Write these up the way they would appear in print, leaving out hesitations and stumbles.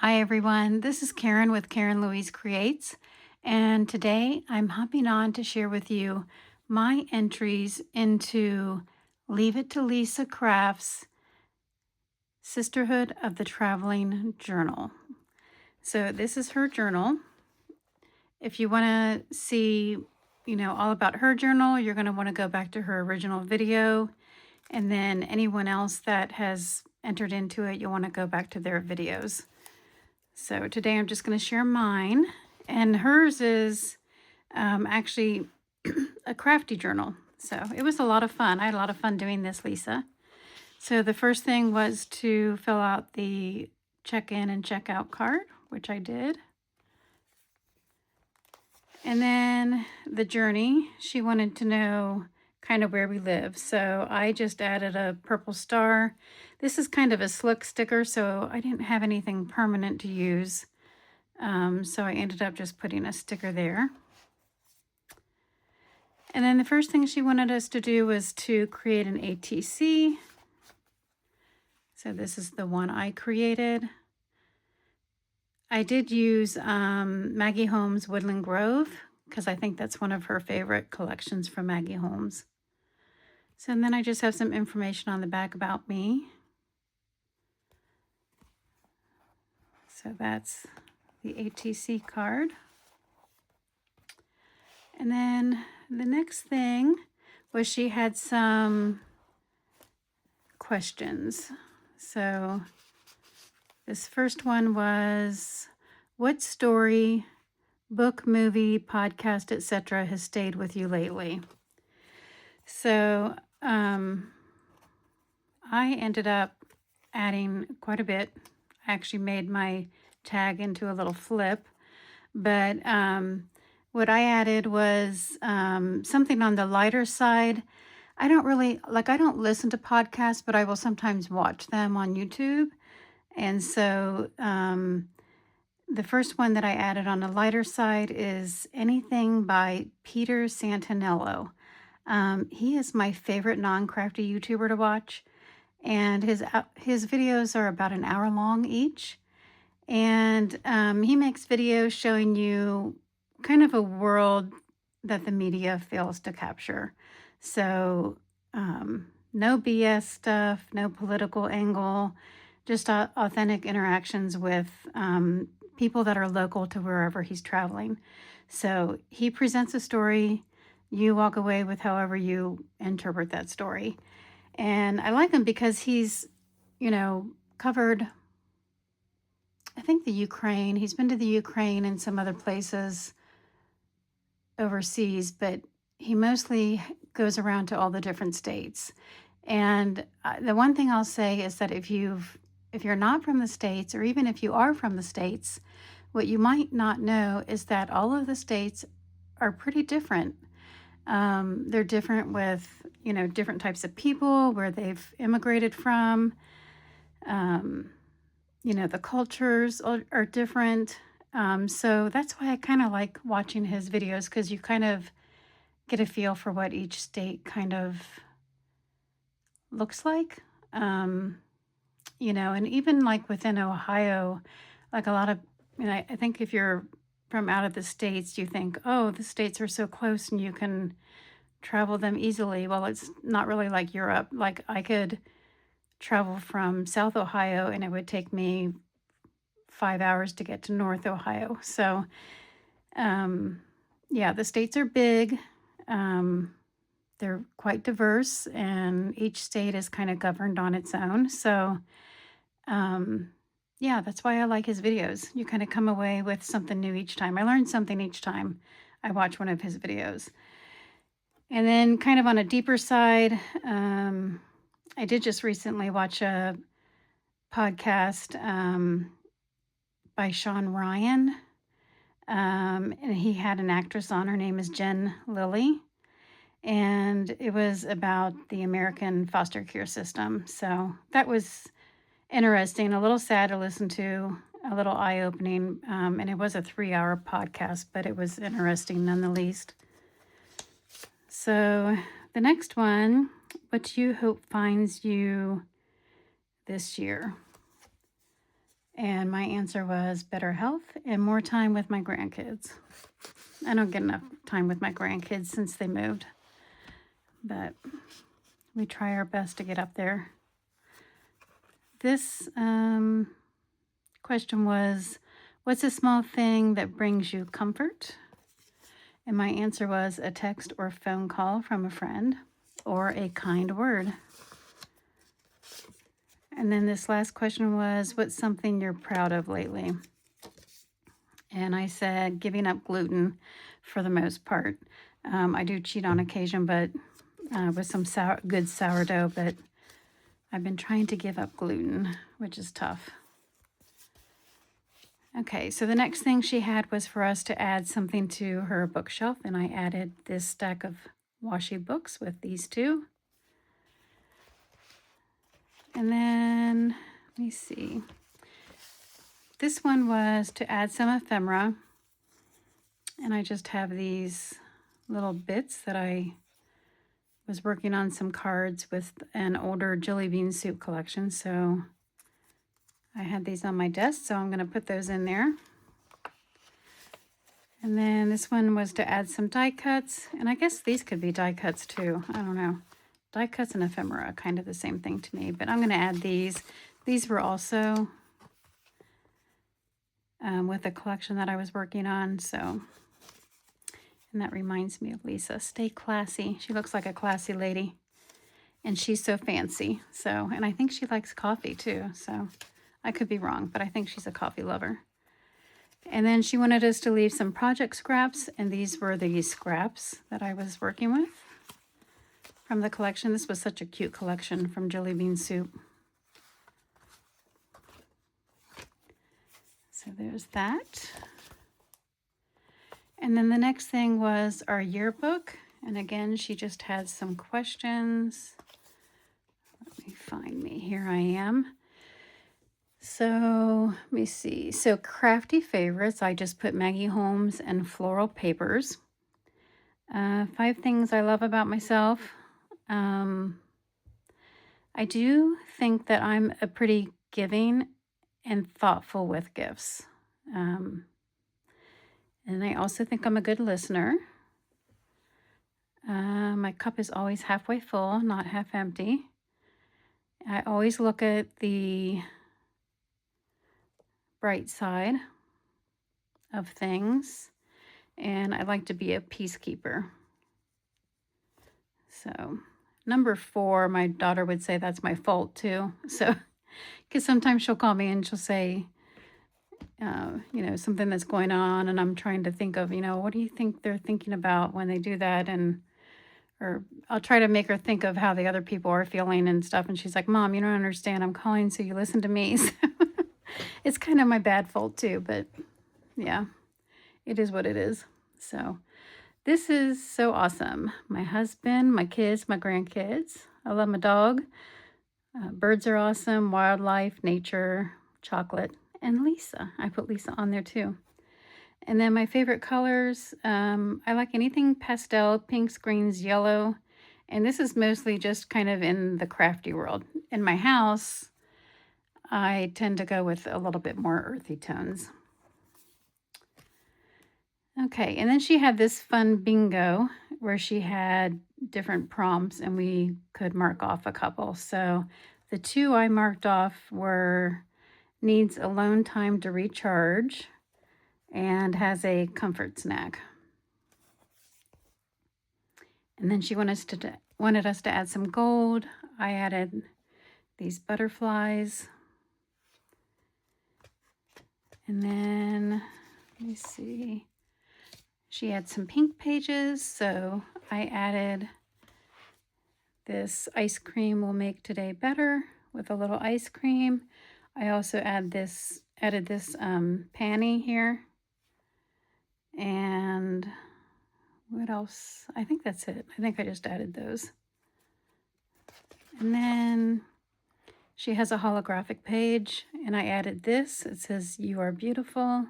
Hi everyone, this is Karen with Karen Louise Creates, and today I'm hopping on to share with you my entries into Leave It to Lisa Crafts Sisterhood of the Traveling Journal. So this is her journal. If you want to see, all about her journal, you're going to want to go back to her original video, and then anyone else that has entered into it, you'll want to go back to their videos. So today I'm just going to share mine, and hers is actually a crafty journal. So it was a lot of fun. I had a lot of fun doing this, Lisa. So the first thing was to fill out the check-in and check-out card, which I did. And then the journey, she wanted to know kind of where we live. So I just added a purple star. This is kind of a slick sticker, so I didn't have anything permanent to use. So I ended up just putting a sticker there. And then the first thing she wanted us to do was to create an ATC. So this is the one I created. I did use Maggie Holmes' Woodland Grove because I think that's one of her favorite collections from Maggie Holmes. So and then I just have some information on the back about me. So that's the ATC card. And then the next thing was she had some questions. So this first one was, what story, book, movie, podcast, etc. has stayed with you lately? So I ended up adding quite a bit. I actually made my tag into a little flip, but what I added was something on the lighter side. I don't listen to podcasts, but I will sometimes watch them on YouTube. And so the first one that I added on the lighter side is anything by Peter Santanello. He is my favorite non-crafty YouTuber to watch, and his videos are about an hour long each. And he makes videos showing you kind of a world that the media fails to capture. So no BS stuff, no political angle, just authentic interactions with people that are local to wherever he's traveling. So he presents a story. You walk away with however you interpret that story. And I like him because he's, covered, I think, the Ukraine. He's been to the Ukraine and some other places overseas, but he mostly goes around to all the different states. And the one thing I'll say is that if you're not from the States, or even if you are from the States, what you might not know is that all of the states are pretty different. They're different with, different types of people, where they've immigrated from. The cultures are different. So that's why I kind of like watching his videos, because you kind of get a feel for what each state kind of looks like. And even like within Ohio, like a lot of, I think if you're from out of the states, you think, oh, the states are so close and you can travel them easily. Well, it's not really like Europe. Like I could travel from South Ohio and it would take me 5 hours to get to North Ohio. So, the states are big. They're quite diverse, and each state is kind of governed on its own. So, that's why I like his videos. You kind of come away with something new each time. I learn something each time I watch one of his videos. And then kind of on a deeper side, I did just recently watch a podcast by Sean Ryan. And he had an actress on. Her name is Jen Lilly. And it was about the American foster care system. So that was interesting, a little sad to listen to, a little eye-opening. And it was a 3-hour podcast, but it was interesting nonetheless. So the next one, what you hope finds you this year. And my answer was better health and more time with my grandkids. I don't get enough time with my grandkids since they moved, but we try our best to get up there. This question was, what's a small thing that brings you comfort? And my answer was a text or phone call from a friend or a kind word. And then this last question was, what's something you're proud of lately? And I said giving up gluten for the most part. I do cheat on occasion, but with some good sourdough, but I've been trying to give up gluten, which is tough. Okay, so the next thing she had was for us to add something to her bookshelf, and I added this stack of washi books with these two. And then, let me see. This one was to add some ephemera, and I just have these little bits that I was working on some cards with an older jelly bean soup collection, so I had these on my desk, so I'm going to put those in there. And then this one was to add some die cuts, and I guess these could be die cuts too. I don't know. Die cuts and ephemera, kind of the same thing to me, but I'm going to add these. These were also with a collection that I was working on, so, and that reminds me of Lisa. Stay classy. She looks like a classy lady, and she's so fancy. So, and I think she likes coffee too, so I could be wrong, but I think she's a coffee lover. And then she wanted us to leave some project scraps, and these were the scraps that I was working with from the collection. This was such a cute collection from Jelly Bean Soup. So there's that. And then the next thing was our yearbook. And again, she just had some questions. Let me find me. Here I am. So let me see. So crafty favorites, I just put Maggie Holmes and floral papers. 5 things I love about myself. I do think that I'm a pretty giving and thoughtful with gifts. And I also think I'm a good listener. My cup is always halfway full, not half empty. I always look at the bright side of things, and I like to be a peacekeeper. So number 4, my daughter would say that's my fault too. So, because sometimes she'll call me and she'll say, you know, something that's going on, and I'm trying to think of, you know, what do you think they're thinking about when they do that? And, or I'll try to make her think of how the other people are feeling and stuff. And she's like, Mom, you don't understand. I'm calling so you listen to me. So it's kind of my bad fault too, but yeah, it is what it is. So this is so awesome. My husband, my kids, my grandkids. I love my dog. Birds are awesome. Wildlife, nature, chocolate, and Lisa. I put Lisa on there too. And then my favorite colors, I like anything pastel, pinks, greens, yellow. And this is mostly just kind of in the crafty world. In my house, I tend to go with a little bit more earthy tones. Okay, and then she had this fun bingo where she had different prompts and we could mark off a couple. So the 2 I marked off were needs alone time to recharge and has a comfort snack. And then she wanted us to add some gold. I added these butterflies. And then, let me see, she had some pink pages, so I added this ice cream will make today better with a little ice cream. I also added this panty here. And what else? I think that's it. I think I just added those. And then she has a holographic page, and I added this. It says, "You are beautiful."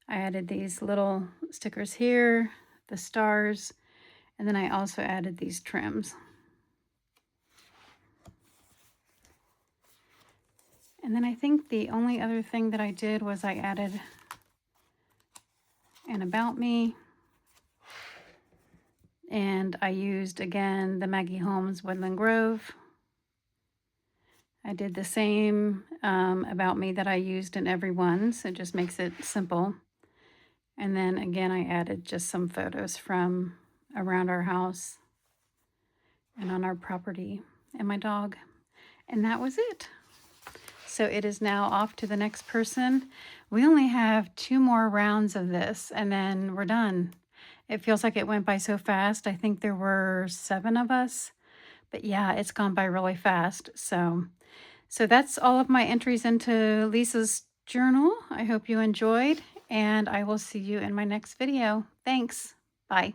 I added these little stickers here, the stars, and then I also added these trims. And then I think the only other thing that I did was I added an about me. And I used, again, the Maggie Holmes Woodland Grove. I did the same about me that I used in every one, so it just makes it simple. And then again, I added just some photos from around our house and on our property and my dog. And that was it. So it is now off to the next person. We only have 2 more rounds of this and then we're done. It feels like it went by so fast. I think there were 7 of us, but yeah, it's gone by really fast. So that's all of my entries into Lisa's journal. I hope you enjoyed, and I will see you in my next video. Thanks. Bye.